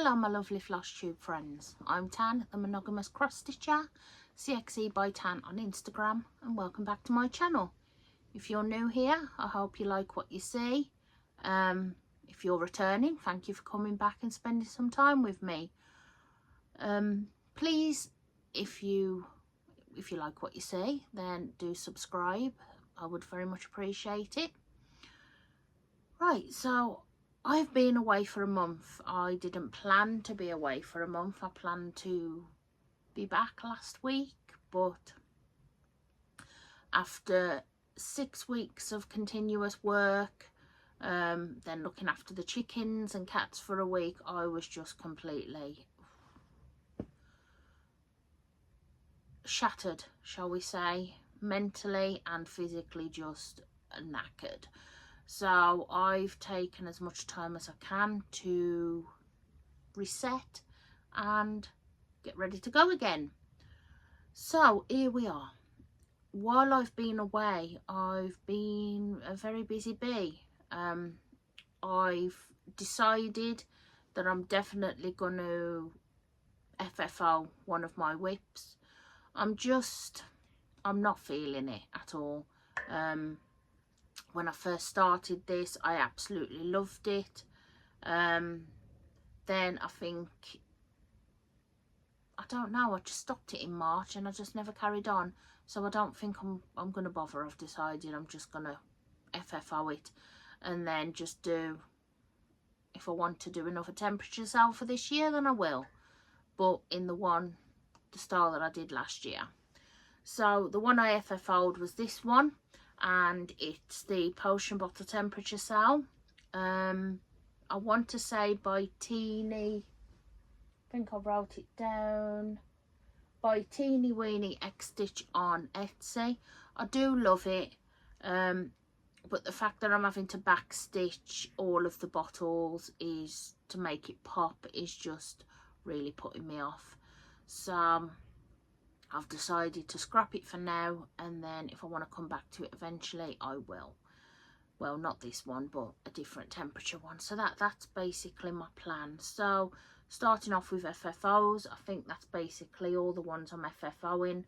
Hello my lovely Flosstube friends, I'm Tan, the monogamous cross stitcher, cxc.by.tan on Instagram, and welcome back to my channel. If you're new here, I hope you like what you see. If you're returning, thank you for coming back and spending some time with me. Please, if you like what you see, then do subscribe. I would very much appreciate it. Right, so I've been away for a month. I didn't plan to be away for a month. I planned to be back last week, but after 6 weeks of continuous work, then looking after the chickens and cats for a week, I was just completely shattered, shall we say, mentally and physically just knackered. So I've taken as much time as I can to reset and get ready to go again. So here we are. While I've been away, I've been a very busy bee. I've decided that I'm definitely going to FFO one of my whips. I'm not feeling it at all. When I first started this, I absolutely loved it. Then I think, I don't know, I just stopped it in March and I just never carried on. So I don't think I'm going to bother. I've decided I'm just going to FFO it and then just do, if I want to do another temperature cell for this year, then I will. But in the style that I did last year. So the one I FFO'd was this one. And it's the potion bottle temperature cell. I want to say by I think I wrote it down, by teenyweenyxstitch on Etsy. I do love it, but the fact that I'm having to backstitch all of the bottles is to make it pop is just really putting me off. So I've decided to scrap it for now, and then if I want to come back to it eventually, I will. Well, not this one, but a different temperature one. So that's basically my plan. So starting off with FFOs, I think that's basically all the ones I'm FFOing.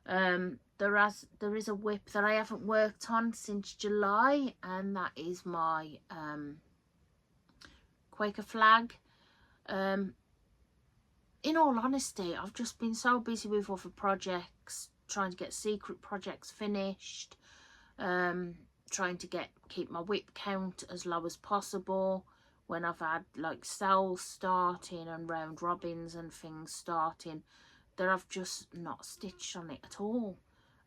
There is a whip that I haven't worked on since July, and that is my Quaker flag. In all honesty, I've just been so busy with other projects, trying to get secret projects finished, trying to keep my whip count as low as possible when I've had like cells starting and round robins and things starting, that I've just not stitched on it at all.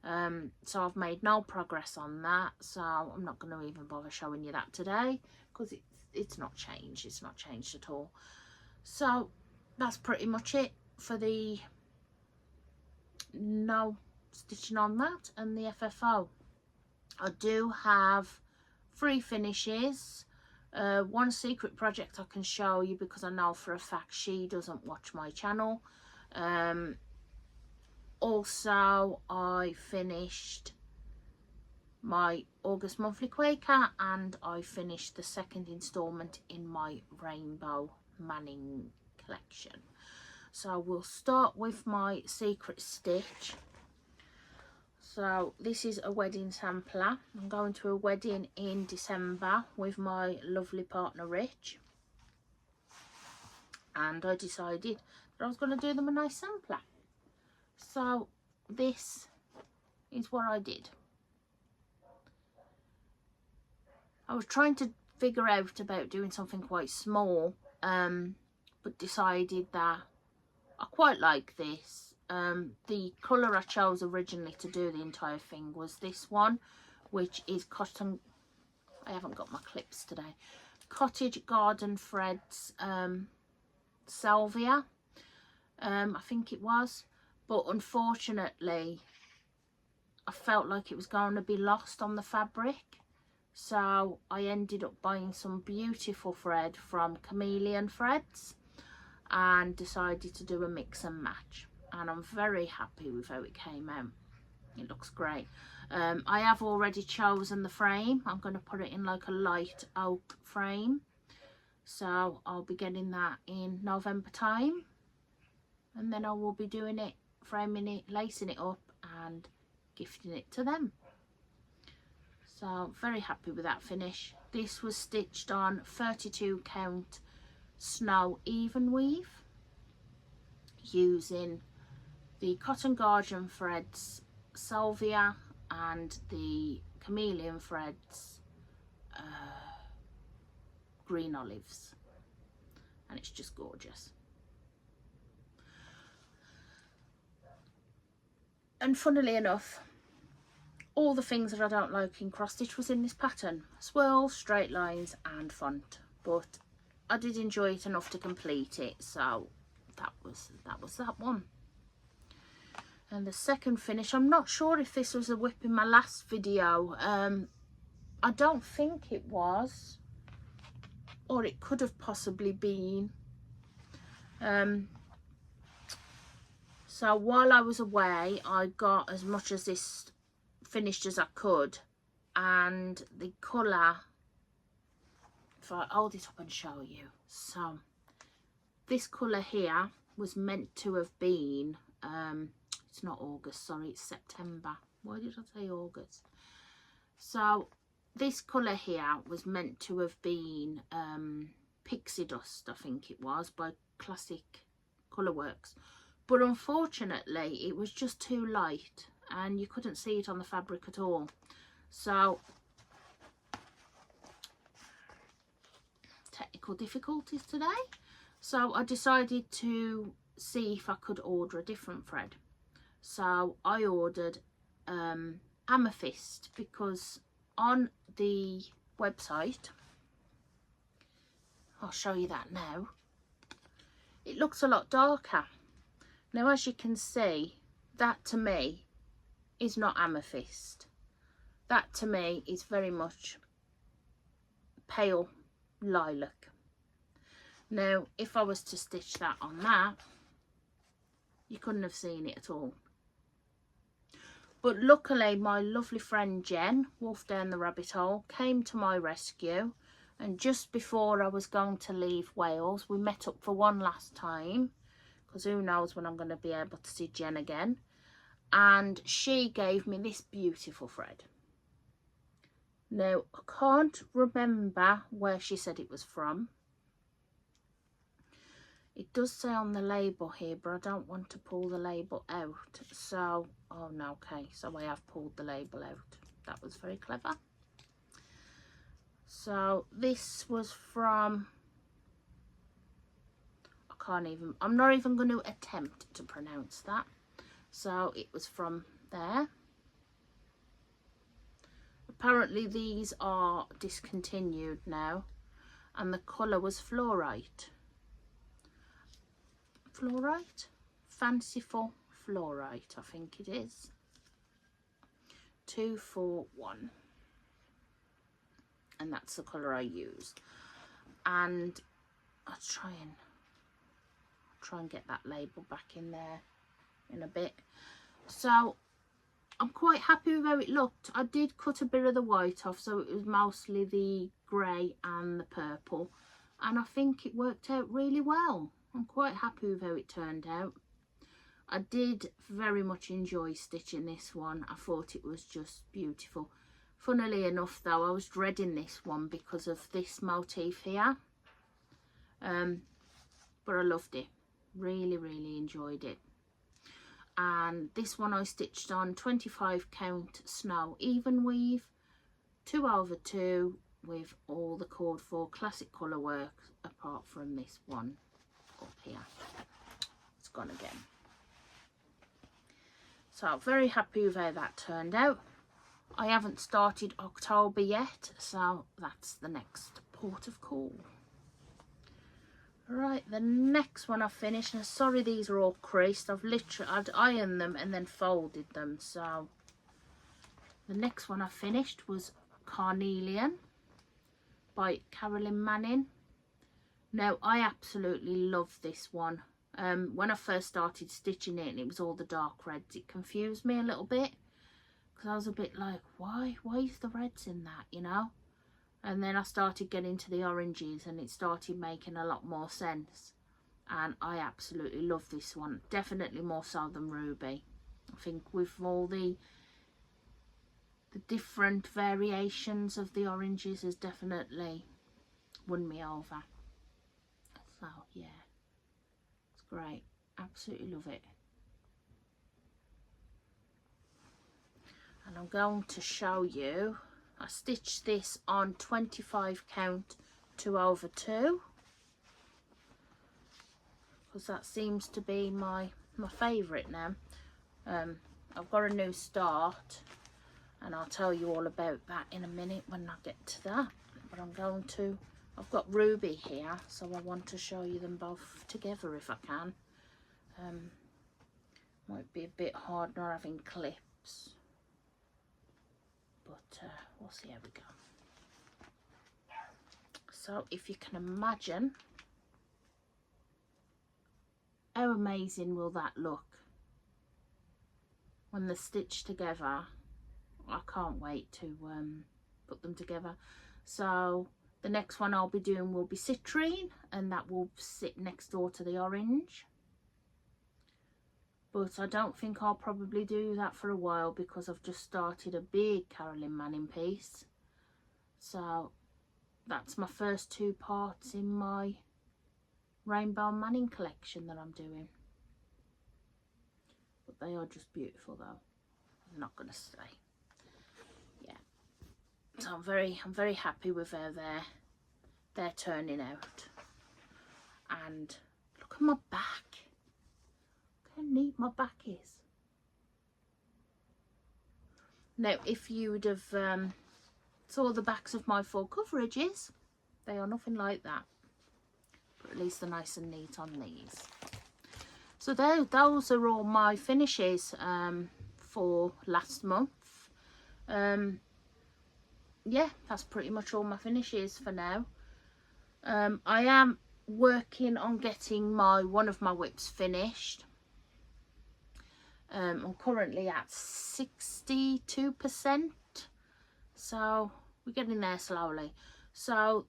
So I've made no progress on that, so I'm not going to even bother showing you that today because it's not changed. It's not changed at all. So that's pretty much it for the no stitching on that and the FFO. I do have 3 finishes. One secret project I can show you because I know for a fact she doesn't watch my channel. Also, I finished my August monthly Quaker, and I finished the 2nd installment in my Rainbow Manning collection. So we'll start with my secret stitch. So this is a wedding sampler. I'm going to a wedding in December with my lovely partner Rich, and I decided that I was going to do them a nice sampler. So this is what I did. I was trying to figure out about doing something quite small, but decided that I quite like this. The colour I chose originally to do the entire thing was this one, which is cotton. I haven't got my clips today. Cottage Garden Threads Salvia, I think it was. But unfortunately, I felt like it was going to be lost on the fabric. So I ended up buying some beautiful thread from Carnelian threads and decided to do a mix and match, and I'm very happy with how it came out. It looks great. I have already chosen the frame. I'm going to put it in like a light oak frame. so I'll be getting that in November time, and then I will be doing it, framing it, lacing it up and gifting it to them. So very happy with that finish. This was stitched on 32 count snow even weave using the Cotton Guardian threads Salvia and the Carnelian threads Green Olives, and it's just gorgeous. And funnily enough, all the things that I don't like in cross stitch was in this pattern: swirls, straight lines and font, but I did enjoy it enough to complete it, so that was that one. And the second finish, I'm not sure if this was a whip in my last video. I don't think it was, or it could have possibly been. So while I was away, I got as much as this finished as I could, and the colour, if I hold it up and show you, so this colour here was meant to have been, it's not August, sorry, it's September. Why did I say August? So this colour here was meant to have been Pixie Dust, I think it was, by Classic Colourworks, but unfortunately it was just too light and you couldn't see it on the fabric at all. So technical difficulties today, so I decided to see if I could order a different thread. So I ordered Amethyst, because on the website, I'll show you that now, it looks a lot darker. Now as you can see, that to me is not amethyst. That to me is very much pale lilac. Now if I was to stitch that on that, you couldn't have seen it at all. But luckily my lovely friend Jen, Wolf Down the Rabbit Hole, came to my rescue, and just before I was going to leave Wales, we met up for one last time, because who knows when I'm going to be able to see Jen again, and she gave me this beautiful thread. Now I can't remember where she said it was from. It does say on the label here, but I don't want to pull the label out, so oh no, okay, so I have pulled the label out. That was very clever. So this was from, I'm not even going to attempt to pronounce that. So it was from there. Apparently these are discontinued now, and the colour was Fluorite. Fluorite? Fanciful Fluorite, I think it is. 241. And that's the colour I use. And I'll try and get that label back in there in a bit. So I'm quite happy with how it looked. I did cut a bit of the white off, so it was mostly the grey and the purple, and I think it worked out really well. I'm quite happy with how it turned out. I did very much enjoy stitching this one. I thought it was just beautiful. Funnily enough though, I was dreading this one because of this motif here, but I loved it. Really enjoyed it. And this one I stitched on 25 count snow even weave, 2/2, with all the cord 4 classic colour work, apart from this one up here. It's gone again. So very happy with how that turned out. I haven't started October yet, so that's the next port of call. Right, the next one I finished, and sorry these are all creased, I'd ironed them and then folded them. So the next one I finished was Carnelian by Carolyn Manning. Now I absolutely love this one. When I first started stitching it and it was all the dark reds, it confused me a little bit, because I was a bit like, why is the reds in that, you know? And then I started getting to the oranges and it started making a lot more sense. And I absolutely love this one. Definitely more so than Ruby. I think with all the different variations of the oranges has definitely won me over. So yeah, it's great. Absolutely love it. And I'm going to show you, I stitched this on 25 count 2/2 because that seems to be my favourite now. I've got a new start and I'll tell you all about that in a minute when I get to that. But I've got Ruby here, so I want to show you them both together if I can. Might be a bit hard not having clips, but we'll see how we go. So if you can imagine, how amazing will that look when they're stitched together? I can't wait to put them together. So the next one I'll be doing will be Citrine, and that will sit next door to the orange. But I don't think I'll probably do that for a while because I've just started a big Carolyn Manning piece. So that's my first 2 parts in my Rainbow Manning collection that I'm doing. But they are just beautiful though. I'm not going to stay. Yeah. So I'm very happy with how they're turning out. And look at my back. How neat my back is. Now if you would have saw the backs of my 4 coverages, they are nothing like that, but at least they're nice and neat on these. So those are all my finishes for last month. Yeah, that's pretty much all my finishes for now. I am working on getting one of my whips finished. I'm currently at 62%, so we're getting there slowly. So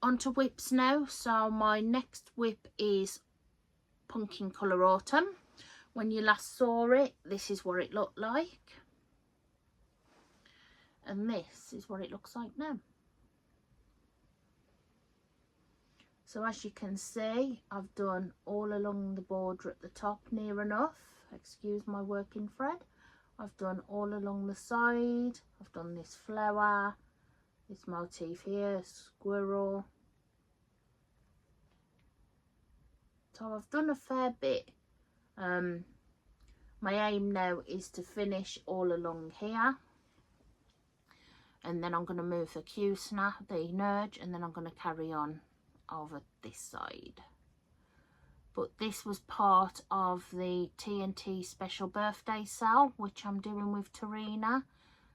onto whips now. So my next whip is Pumpkin Colour Autumn. When you last saw it, this is what it looked like, and this is what it looks like now. So as you can see, I've done all along the border at the top near enough. Excuse my working thread. I've done all along the side. I've done this flower, this motif here, squirrel. So I've done a fair bit. My aim now is to finish all along here, and then I'm going to move the Q-snap, the nudge, and then I'm going to carry on over this side. But this was part of the TNT special birthday sale, which I'm doing with Tarina.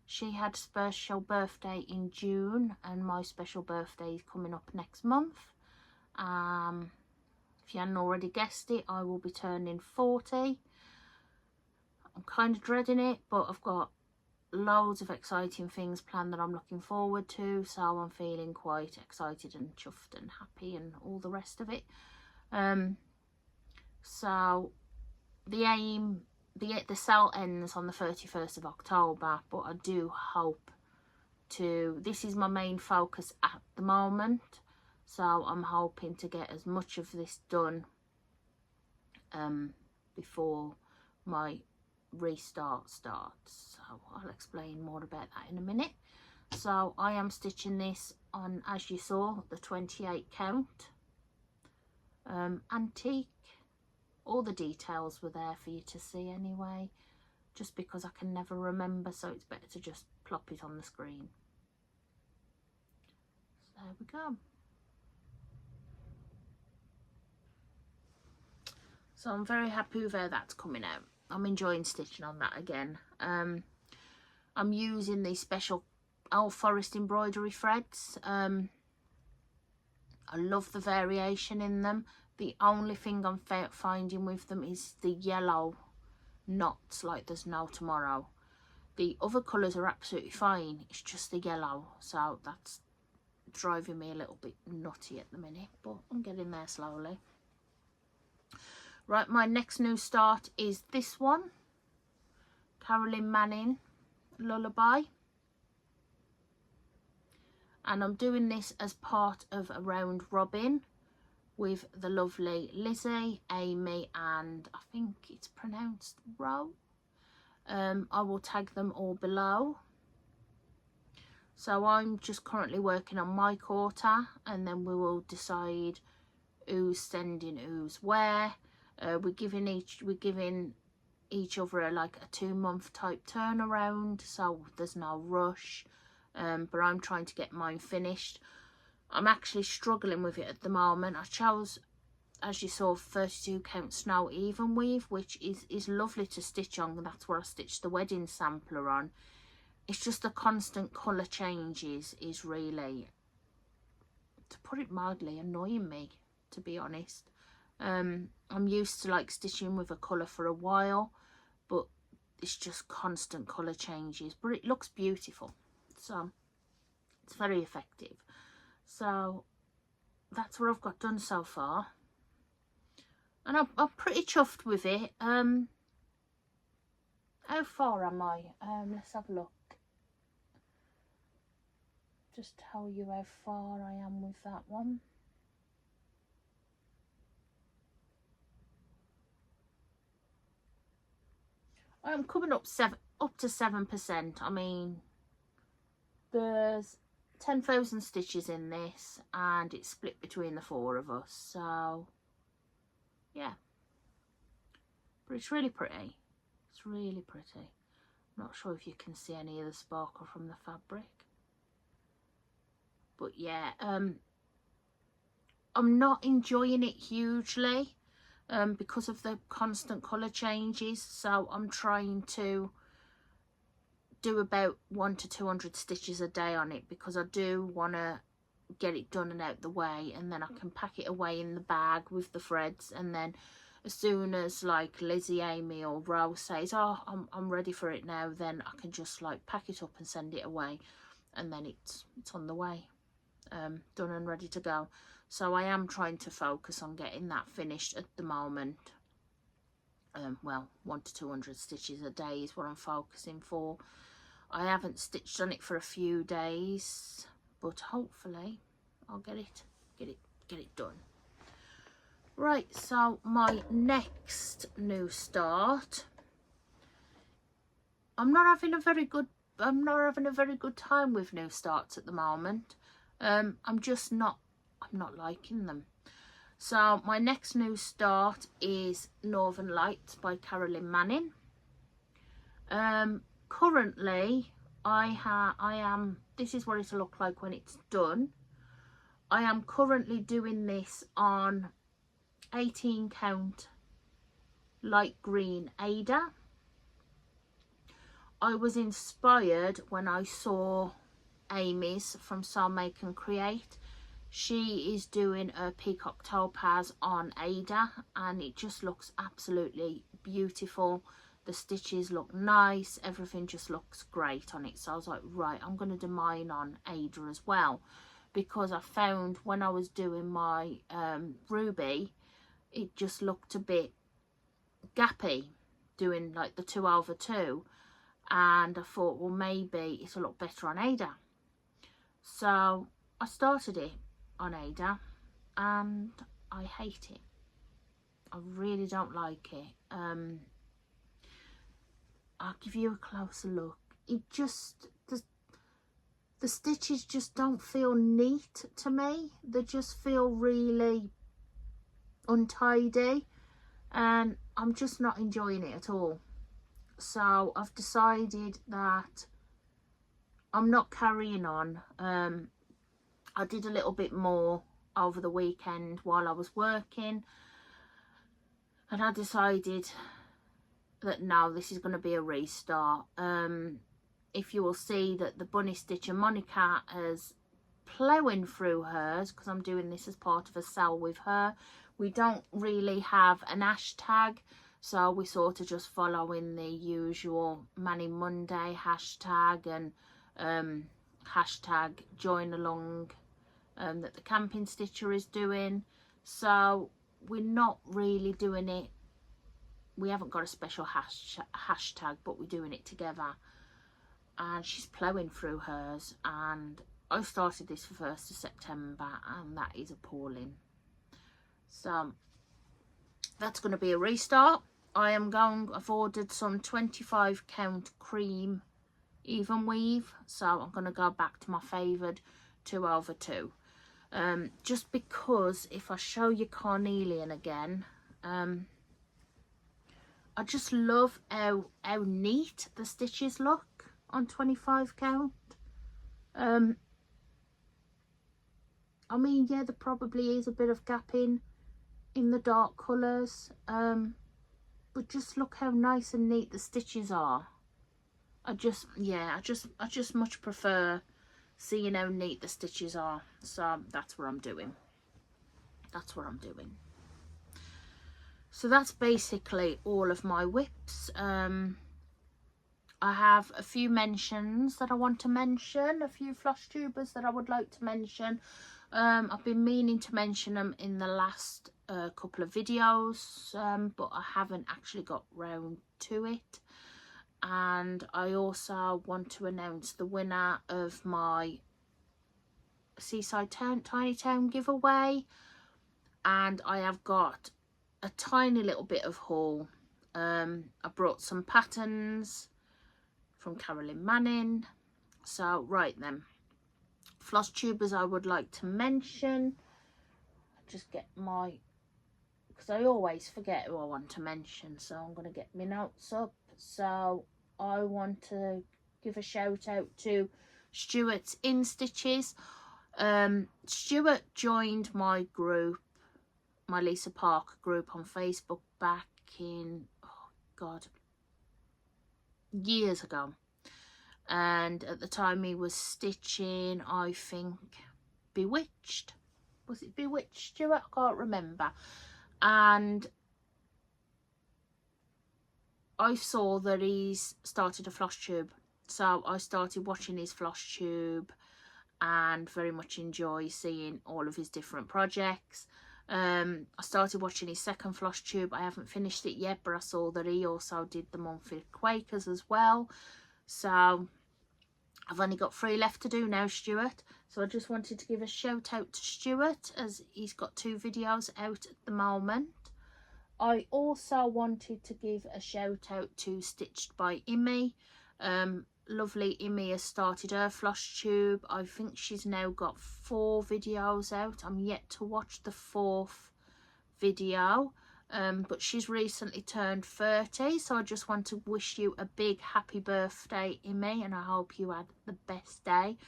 She had special birthday in June, and my special birthday is coming up next month. If you hadn't already guessed it, I will be turning 40. I'm kind of dreading it, but I've got loads of exciting things planned that I'm looking forward to, so I'm feeling quite excited and chuffed and happy and all the rest of it. So the aim, the sale ends on the 31st of October, but I do hope to, this is my main focus at the moment, so I'm hoping to get as much of this done before my restart starts. So I'll explain more about that in a minute. So I am stitching this on, as you saw, the 28 count antique. All the details were there for you to see anyway, just because I can never remember, so it's better to just plop it on the screen. So there we go. So I'm very happy with how that's coming out. I'm enjoying stitching on that again. I'm using these special Old Forest embroidery threads. I love the variation in them. The only thing I'm finding with them is the yellow knots like there's no tomorrow. The other colours are absolutely fine, it's just the yellow, so that's driving me a little bit nutty at the minute, but I'm getting there slowly. Right, my next new start is this one, Carolyn Manning Lullabie, and I'm doing this as part of a round robin with the lovely Lizzie, Amy, and I think it's pronounced Ro. I will tag them all below. So I'm just currently working on my quarter, and then we will decide who's sending who's where. We're giving each other like a 2-month type turnaround, so there's no rush. But I'm trying to get mine finished. I'm actually struggling with it at the moment. I chose, as you saw, 32 count snow even weave, which is lovely to stitch on. That's where I stitched the wedding sampler on. It's just the constant colour changes is really, to put it mildly, annoying me, to be honest. I'm used to like stitching with a colour for a while, but it's just constant colour changes, but it looks beautiful, so it's very effective. So that's what I've got done so far, and I'm pretty chuffed with it. How far am I? Let's have a look. Just tell you how far I am with that one. I'm coming up to 7%. I mean, there's 10,000 stitches in this, and it's split between the 4 of us. So yeah, but it's really pretty. It's really pretty. I'm not sure if you can see any of the sparkle from the fabric, but yeah, I'm not enjoying it hugely. Because of the constant colour changes, so I'm trying to do about 100 to 200 stitches a day on it, because I do want to get it done and out the way, and then I can pack it away in the bag with the threads, and then as soon as like Lizzie, Amy or Rose says, oh, I'm ready for it now, then I can just like pack it up and send it away, and then it's on the way, done and ready to go. So I am trying to focus on getting that finished at the moment. Well, 100 to 200 stitches a day is what I'm focusing for. I haven't stitched on it for a few days, but hopefully I'll get it done. Right, so my next new start, I'm not having a very good time with new starts at the moment. I'm not liking them. So my next new start is Northern Lights by Carolyn Manning. Currently I am, this is what it'll look like when it's done. I am currently doing this on 18 count light green Ada. I was inspired when I saw Amy's from Sew Make and Create. She is doing a peacock topaz on Ada, and it just looks absolutely beautiful. The stitches look nice, everything just looks great on it. So I was like, right, I'm going to do mine on Ada as well, because I found when I was doing my ruby, it just looked a bit gappy doing like the 2/2, and I thought, well, maybe it'll look better on Ada. So I started it on Ada, and I hate it. I really don't like it. I'll give you a closer look. It just, the stitches just don't feel neat to me. They just feel really untidy, and I'm just not enjoying it at all. So I've decided that I'm not carrying on. I did a little bit more over the weekend while I was working, and I decided that now this is going to be a restart. If you will see that the bunny stitcher Monica is ploughing through hers, because I'm doing this as part of a sell with her. We don't really have an hashtag, so we sort of just following the usual Manny Monday hashtag and hashtag join along that the camping stitcher is doing. So we're not really doing it, we haven't got a special hashtag, but we're doing it together. And she's ploughing through hers, and I started this for 1st of September, and that is appalling. So that's going to be a restart. I've ordered some 25 count cream even weave, so I'm going to go back to my favoured 2/2. Just because if I show you Carnelian again, I just love how neat the stitches look on 25 count. I mean, yeah, there probably is a bit of gapping in the dark colours, but just look how nice and neat the stitches are. I just much prefer seeing how neat the stitches are. So that's what I'm doing. So that's basically all of my whips. I have a few mentions that I want to mention, a few Flosstubers that I would like to mention. I've been meaning to mention them in the last couple of videos, but I haven't actually got round to it. And I also want to announce the winner of my Seaside Tiny Town giveaway, and I have got a tiny little bit of haul. I brought some patterns from Carolyn Manning. So right then, Flosstubers I would like to mention. Just get my, because I always forget who I want to mention, so I'm going to get my notes up. So I want to give a shout out to Stuart's In Stitches. Stuart joined my group, my Lisa Parker group on Facebook back in, oh God, years ago. And at the time he was stitching, I think, Bewitched. Was it Bewitched, Stuart? I can't remember. And I saw that he's started a Flosstube, so I started watching his Flosstube and very much enjoy seeing all of his different projects. I started watching his second Flosstube. I haven't finished it yet, but I saw that he also did the monthly Quakers as well. So I've only got 3 left to do now, Stuart. So I just wanted to give a shout out to Stuart, as he's got 2 videos out at the moment. I also wanted to give a shout out to Stitched by Immy. Lovely Immy has started her Flosstube. I think she's now got 4 videos out. I'm yet to watch the 4th video, but she's recently turned 30, so I just want to wish you a big happy birthday, Immy, and I hope you had the best day.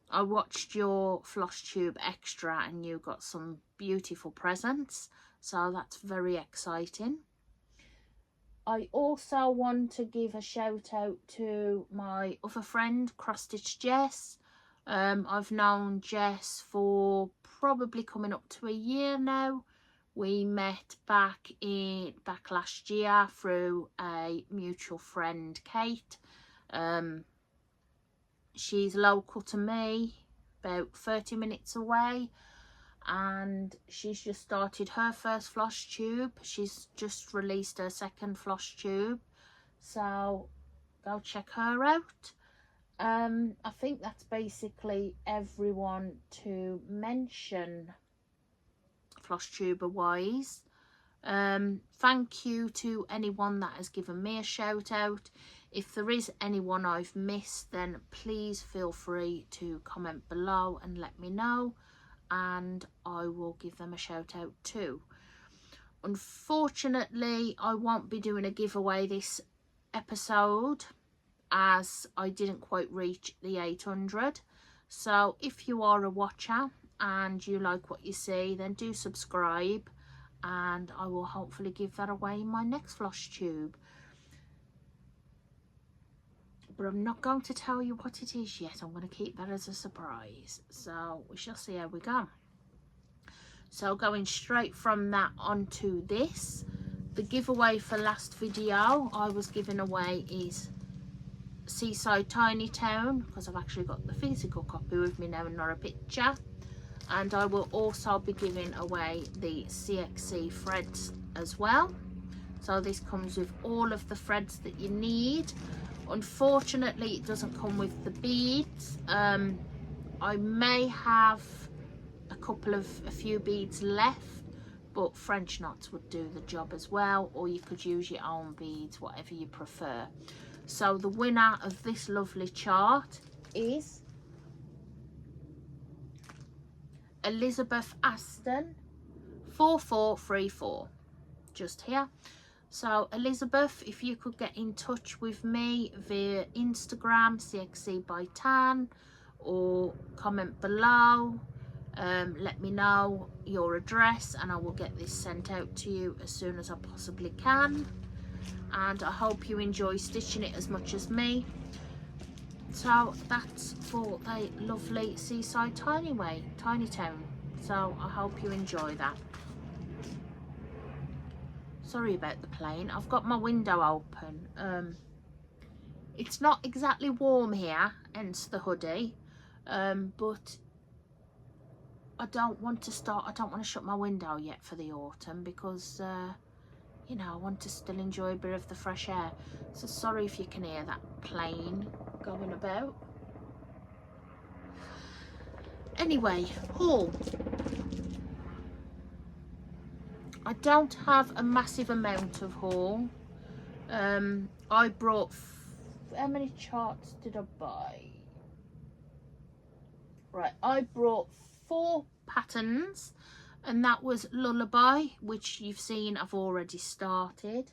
I watched your Flosstube extra and you got some beautiful presents, so that's very exciting. I also want to give a shout out to my other friend, Cross Stitch Jess. I've known Jess for probably coming up to a year now. We met back last year through a mutual friend, Kate. She's local to me, about 30 minutes away. And she's just started her first Flosstube. She's just released her second Flosstube, so go check her out. I think that's basically everyone to mention Flosstuber wise. Thank you to anyone that has given me a shout out. If there is anyone I've missed, then please feel free to comment below and let me know, and I will give them a shout out too. Unfortunately, I won't be doing a giveaway this episode as I didn't quite reach the 800. So if you are a watcher and you like what you see, then do subscribe, and I will hopefully give that away in my next Flosstube. But I'm not going to tell you what it is yet. I'm going to keep that as a surprise. So we shall see how we go. So going straight from that onto this, the giveaway for last video I was giving away is Seaside Tiny Town, because I've actually got the physical copy with me now and not a picture. and I will also be giving away the CXC threads as well. So this comes with all of the threads that you need. Unfortunately, it doesn't come with the beads. I may have a few beads left, but French knots would do the job as well, or you could use your own beads, whatever you prefer. So the winner of this lovely chart is Elizabeth Aston 4434, just here. So Elizabeth, if you could get in touch with me via Instagram, cxc.by.tan, or comment below, let me know your address and I will get this sent out to you as soon as I possibly can. And I hope you enjoy stitching it as much as me. So that's for the lovely seaside tiny town. So I hope you enjoy that. Sorry about the plane. I've got my window open. It's not exactly warm here, hence the hoodie. But I don't want to shut my window yet for the autumn because you know, I want to still enjoy a bit of the fresh air. So sorry if you can hear that plane going about. Anyway, haul. I don't have a massive amount of haul. I brought, how many charts did I buy? Right, I brought 4 patterns, and that was Lullabie, which you've seen I've already started.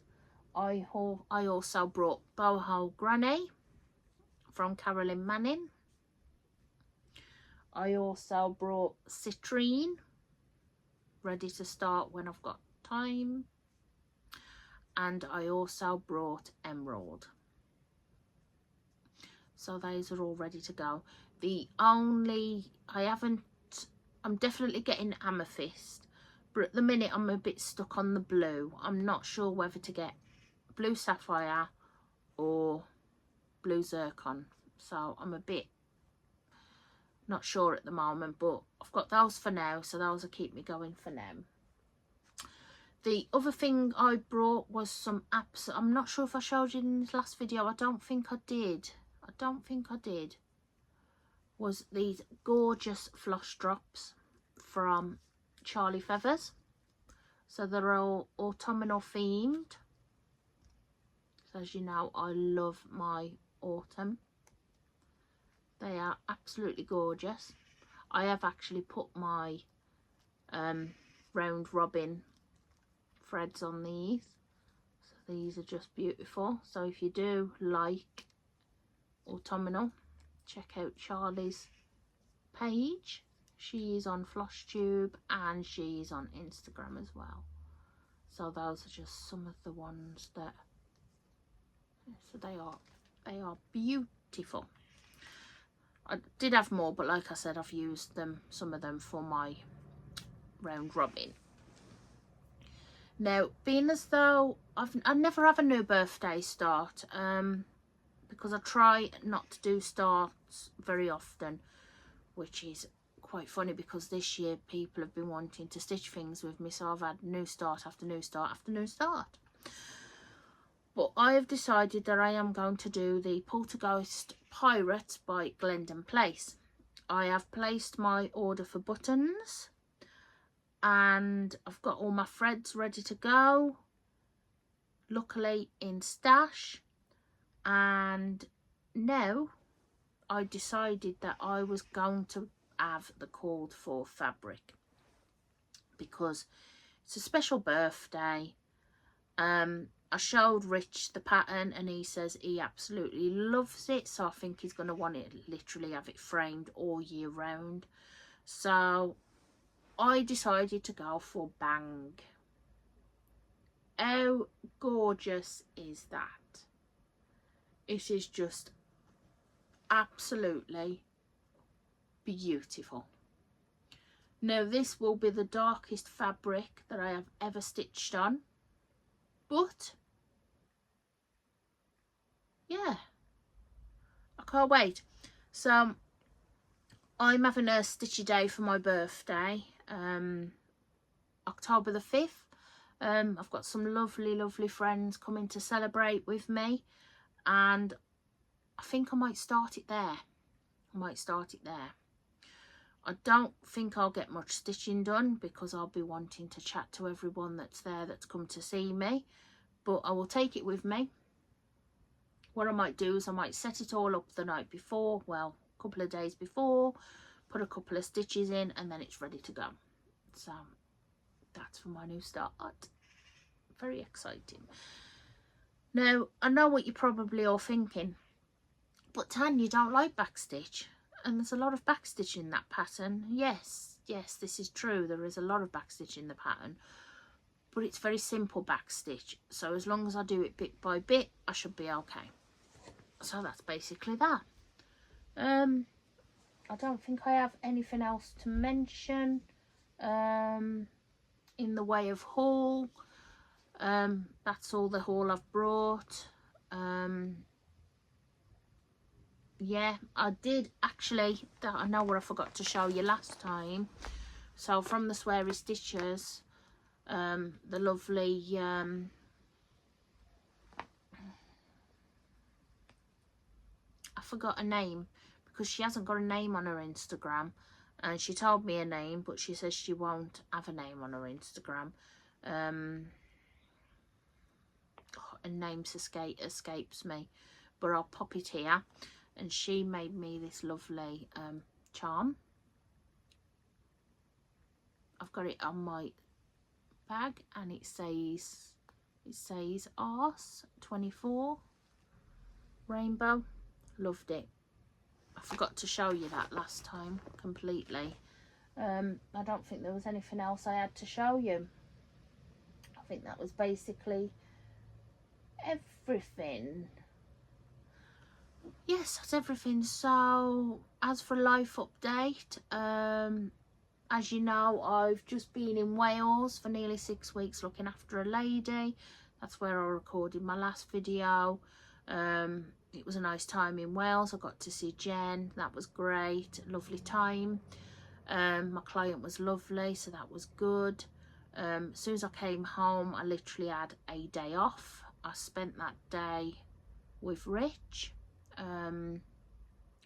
I also brought Boho Granny from Carolyn Manning. I also brought Citrine, ready to start when I've got time. And I also brought Emerald. So those are all ready to go. I'm definitely getting Amethyst, but at the minute I'm a bit stuck on the blue. I'm not sure whether to get blue sapphire or blue zircon, so I'm a bit not sure at the moment, but I've got those for now, so those will keep me going for now. The other thing I brought was some apps. I'm not sure if I showed you in this last video. I don't think I did. Was these gorgeous floss drops from Charley Feathers. So they're all autumnal themed. So as you know, I love my autumn. They are absolutely gorgeous. I have actually put my round robin threads on these. So these are just beautiful. So if you do like autumnal, check out Charley's page. She is on Flosstube and she is on Instagram as well. So those are just some of the ones that, so they are beautiful. I did have more, but like I said, I've used some of them for my round robin. Now, being as though I never have a new birthday start, because I try not to do starts very often, which is quite funny because this year people have been wanting to stitch things with me, so I've had new start after new start after new start. But I have decided that I am going to do the Poltergeist Pirates by Glendon Place. I have placed my order for buttons and I've got all my threads ready to go, luckily in stash. And now I decided that I was going to have the called for fabric because it's a special birthday. I showed Rich the pattern and he says he absolutely loves it, so I think he's going to want it, literally have it framed all year round. So I decided to go for Bang. How gorgeous is that? It is just absolutely beautiful. Now this will be the darkest fabric that I have ever stitched on, but yeah, I can't wait. So I'm having a stitchy day for my birthday, October the 5th. I've got some lovely friends coming to celebrate with me, and I think I might start it there. I don't think I'll get much stitching done because I'll be wanting to chat to everyone that's there that's come to see me, but I will take it with me. What I might do is I might set it all up the night before, well, a couple of days before, put a couple of stitches in, and then it's ready to go. So that's for my new start. Very exciting. Now, I know what you're probably all thinking, but Tan, you don't like backstitch, and there's a lot of backstitch in that pattern. Yes, this is true, there is a lot of backstitch in the pattern, but it's very simple backstitch, so as long as I do it bit by bit, I should be okay. So that's basically that. I don't think I have anything else to mention in the way of haul. That's all the haul I've brought. Yeah, I did actually, I know what I forgot to show you last time. So from the Sweary Stitchers, the lovely I forgot a name because she hasn't got a name on her Instagram, and she told me a name, but she says she won't have a name on her Instagram. A name escapes me, but I'll pop it here. And she made me this lovely charm. I've got it on my bag, and it says Arse 24 rainbow. Loved it. I forgot to show you that last time completely. I don't think there was anything else I had to show you. I think that was basically everything. Yes, that's everything. So as for life update, as you know, I've just been in Wales for nearly 6 weeks looking after a lady. That's where I recorded my last video. It was a nice time in Wales. I got to see Jen. That was great. Lovely time. My client was lovely, so that was good. As soon as I came home, I literally had a day off. I spent that day with Rich.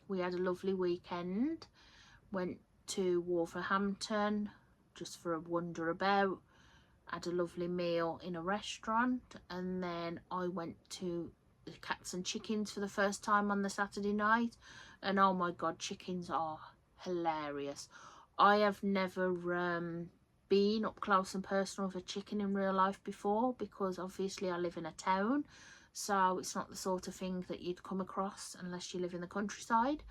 We had a lovely weekend. Went to Wolverhampton just for a wander about. Had a lovely meal in a restaurant, and then I went to the Cats and Chickens for the first time on the Saturday night, and oh my god, chickens are hilarious. I have never been up close and personal with a chicken in real life before, because obviously I live in a town, so it's not the sort of thing that you'd come across unless you live in the countryside.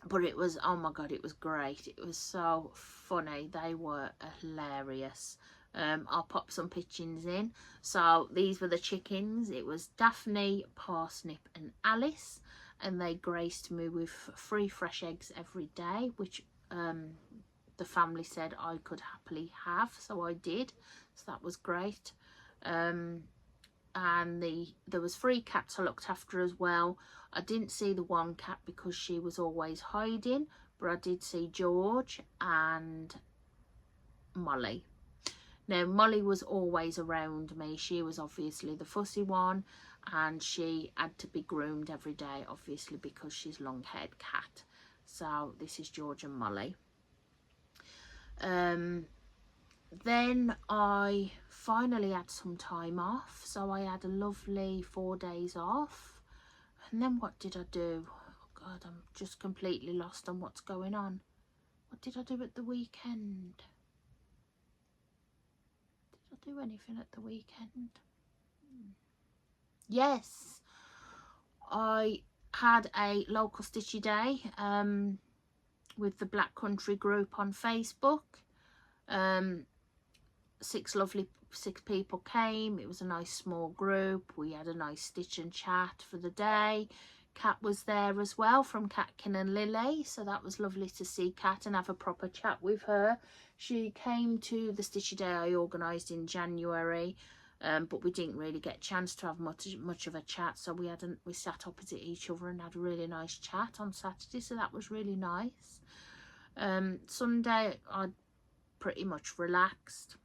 But it was, oh my god, it was great. It was so funny. They were hilarious. I'll pop some pictures in. So these were the chickens. It was Daphne, Parsnip and Alice, and they graced me with 3 fresh eggs every day, which the family said I could happily have, so I did. So that was great. And there was 3 cats I looked after as well. I didn't see the one cat because she was always hiding, but I did see George and Molly. Now Molly was always around me. She was obviously the fussy one, and she had to be groomed every day, obviously, because she's long-haired cat. So this is George and Molly. Then I finally had some time off, so I had a lovely 4 days off. And then what did I do? Oh god, I'm just completely lost on what's going on. What did I do at the weekend? Did I do anything at the weekend? Yes, I had a local stitchy day with the Black Country group on Facebook. 6 people came. It was a nice small group. We had a nice stitch and chat for the day. Kat was there as well from Catkin and Lily, so that was lovely to see Kat and have a proper chat with her. She came to the stitchy day I organised in January but we didn't really get a chance to have much of a chat, so we sat opposite each other and had a really nice chat on Saturday, so that was really nice. Sunday I pretty much relaxed,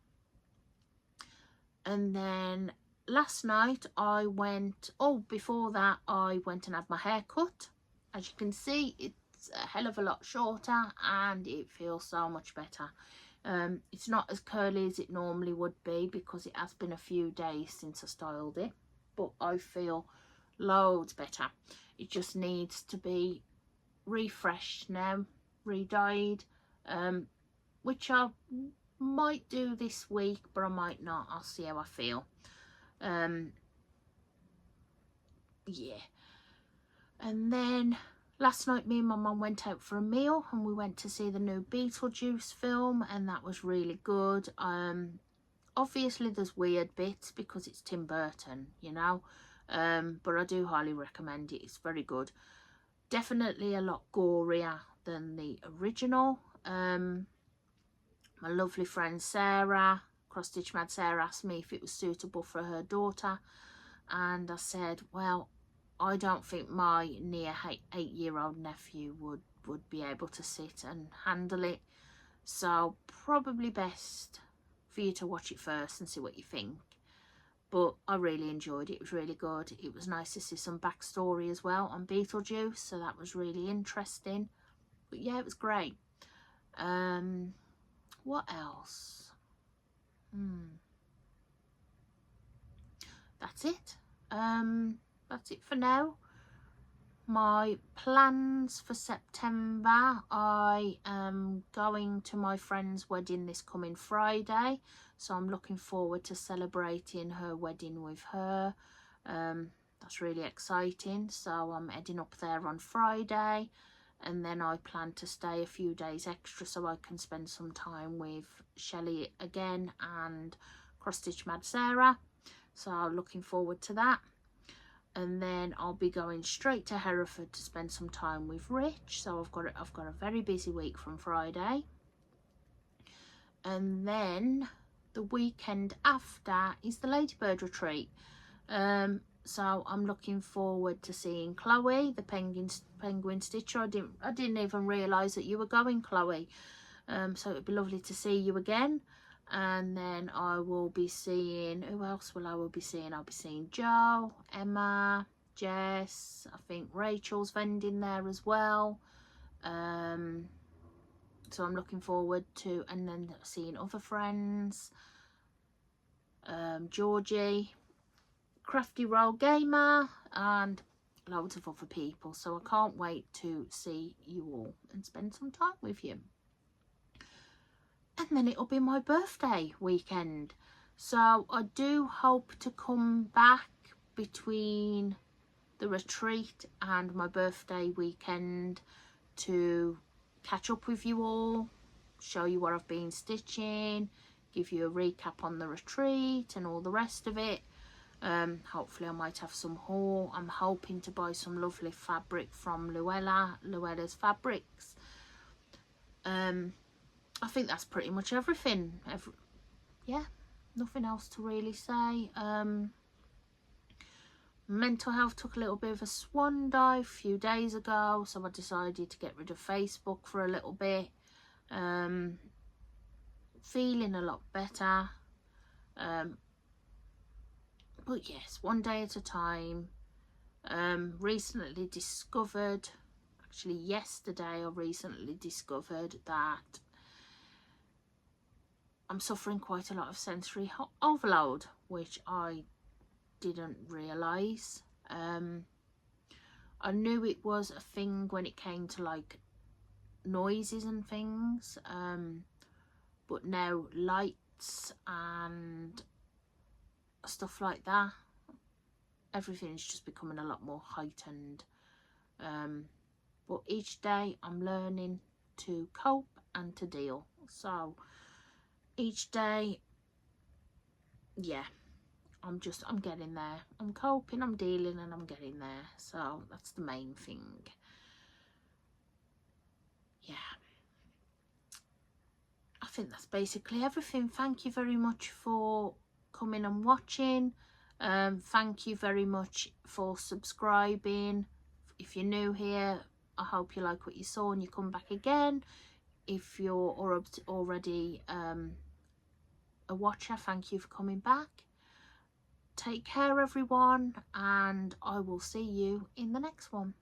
and then last night I went, before that I went and had my hair cut. As you can see, it's a hell of a lot shorter and it feels so much better. It's not as curly as it normally would be because it has been a few days since I styled it, but I feel loads better. It just needs to be refreshed now, re-dyed, which I might do this week, but I might not. I'll see how I feel. Yeah. And then last night me and my mum went out for a meal and we went to see the new Beetlejuice film, and that was really good. Obviously there's weird bits because it's Tim Burton, you know, but I do highly recommend it. It's very good. Definitely a lot gorier than the original. My lovely friend Sarah, Cross Stitch Mad Sarah, asked me if it was suitable for her daughter, and I said, well, I don't think my near 8-year-old nephew would be able to sit and handle it, so probably best for you to watch it first and see what you think. But I really enjoyed it. It was really good. It was nice to see some backstory as well on Beetlejuice, so that was really interesting. But yeah, it was great. What else? That's it. That's it for now. My plans for September, I am going to my friend's wedding this coming Friday, so I'm looking forward to celebrating her wedding with her. That's really exciting, so I'm heading up there on Friday, and then I plan to stay a few days extra so I can spend some time with Shelley again and Cross Stitch Mad Sarah, so looking forward to that. And then I'll be going straight to Hereford to spend some time with Rich, so I've got a very busy week from Friday. And then the weekend after is the Ladybird retreat, so I'm looking forward to seeing Chloe, the penguin stitcher. I didn't even realise that you were going, Chloe, so it'd be lovely to see you again. And then I will be seeing, who else will I be seeing? I'll be seeing Joe, Emma, Jess, I think Rachel's vending there as well. So I'm looking forward to, and then seeing other friends, Georgie, Crafty Roll Gamer, and loads of other people. So I can't wait to see you all and spend some time with you. And then it'll be my birthday weekend, so I do hope to come back between the retreat and my birthday weekend to catch up with you all, show you what I've been stitching, give you a recap on the retreat and all the rest of it. Hopefully I might have some haul. I'm hoping to buy some lovely fabric from Luella's Fabrics. I think that's pretty much everything. Yeah, nothing else to really say. Mental health took a little bit of a swan dive a few days ago, so I decided to get rid of Facebook for a little bit. Feeling a lot better. But yes, one day at a time. Recently discovered, actually yesterday I recently discovered that I'm suffering quite a lot of sensory overload, which I didn't realise. I knew it was a thing when it came to like noises and things, but now lights and stuff like that, everything's just becoming a lot more heightened. But each day I'm learning to cope and to deal. So each day, yeah, I'm getting there. I'm coping, I'm dealing, and I'm getting there. So that's the main thing. Yeah, I think that's basically everything. Thank you very much for coming and watching. Thank you very much for subscribing. If you're new here, I hope you like what you saw and you come back again. If you're already a watcher, thank you for coming back. Take care everyone, and I will see you in the next one.